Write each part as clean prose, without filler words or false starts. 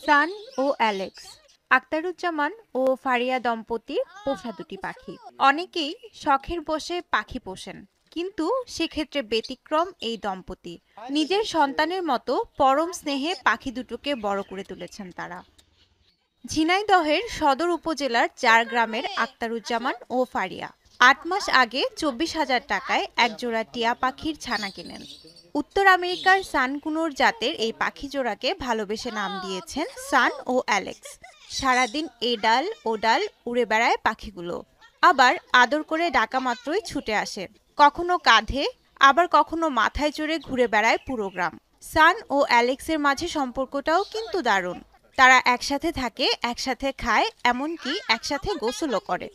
সান ও Alex Akhtaruzzaman ও ফারিয়া দম্পতির পোষা দুটি পাখি। অনেকেই শখের বশে পাখি পোষেন, কিন্তু সেক্ষেত্রে ব্যতিক্রম এই দম্পতি। নিজের সন্তানের মতো পরম স্নেহে পাখি দুটোকে বড় করে তুলেছেন তারা। ঝিনাইদহের সদর উপজেলার ৪ গ্রামের আখতারুজ্জামান ও ফারিয়া ৮ মাস আগে ২৪,০০০ টাকায় একজোড়া টিয়া পাখির ছানা কেনেন। উত্তর আমেরিকার সানকুনোর জাতের এই পাখি জোড়াকে ভালোবেসে নাম দিয়েছেন সান ও অ্যালেক্স। সারাদিন এ ডাল ও ডাল উড়ে বেড়ায় পাখিগুলো, আবার আদর করে ডাকা মাত্রই ছুটে আসে, কখনো কাঁধে আবার কখনো মাথায় চড়ে ঘুরে বেড়ায় পুরো গ্রাম। সান ও অ্যালেক্সের মাঝে সম্পর্কটাও কিন্তু দারুণ। তারা একসাথে থাকে, একসাথে খায়, এমনকি একসাথে গোসলও করে।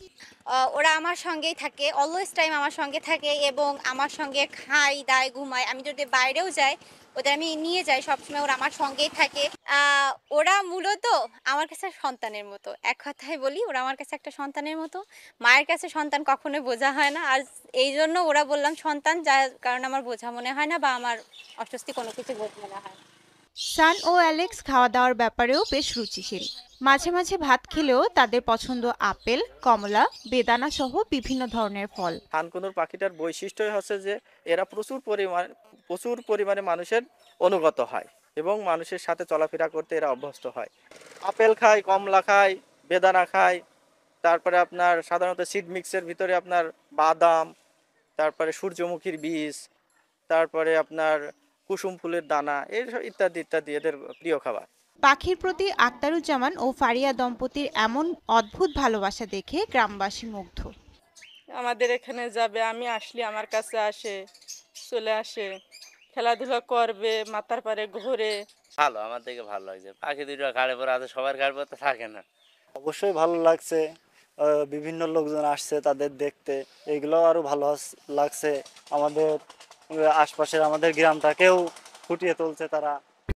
ওরা আমার সঙ্গেই থাকে, অলওয়েজ টাইম আমার সঙ্গে থাকে এবং আমার সঙ্গে খায় দায় ঘুমায়। আমি যদি বাইরেও যাই ওদের আমি নিয়ে যাই, সবসময় ওরা আমার সঙ্গেই থাকে। ওরা মূলত আমার কাছে সন্তানের মতো, এক কথায় বলি ওরা আমার কাছে একটা সন্তানের মতো। মায়ের কাছে সন্তান কখনোই বোঝা হয় না, আর এই জন্য ওরা বললাম সন্তান, যার কারণে আমার বোঝা মনে হয় না বা আমার অস্বস্তি কোনো কিছু বোধ মনে হয় না। সান ও অ্যালেক্স খাওয়া দাওয়ার ব্যাপারেও বেশ রুচিশীল। মাঝে মাঝে ভাত খেলেও তাদের পছন্দ আপেল, কমলা, বেদানা সহ বিভিন্ন ধরনের ফল। থানকুনুর পাখিটার বৈশিষ্ট্যই হচ্ছে যে এরা প্রচুর পরিমাণে মানুষের অনুগত হয় এবং মানুষের সাথে চলাফেরা করতে এরা অভ্যস্ত হয়। আপেল খায়, কমলা খায়, বেদানা খায়, তারপরে আপনার সাধারণত সিড মিক্সের ভিতরে আপনার বাদাম, তারপরে সূর্যমুখীর বীজ, তারপরে আপনার কুসুম ফুলের দানা, এইসব ইত্যাদি ইত্যাদি এদের প্রিয় খাবার। পাখির প্রতি আখতারুজ্জামান ও ফারিয়া দম্পতির এমন অদ্ভুত ভালোবাসা দেখে গ্রামবাসী মুগ্ধ। আমাদের এখানে যাবে, আমি আসলে আমার কাছে আসে, চলে আসে, খেলাধুলা করবে, মাথার পারে ঘোরে। ভালো, আমার দেখে ভালো লাগছে। পাখি দুটো ঘাড়ে পরে আছে, সবার ঘাড়ে পরে তো থাকে না। অবশ্যই ভালো লাগছে। বিভিন্ন লোকজন আসছে তাদের দেখতে, এগুলো আরো ভালো লাগছে। আমাদের আশপাশের আমাদের গ্রামটাকেও ফুটিয়ে তুলছে তারা।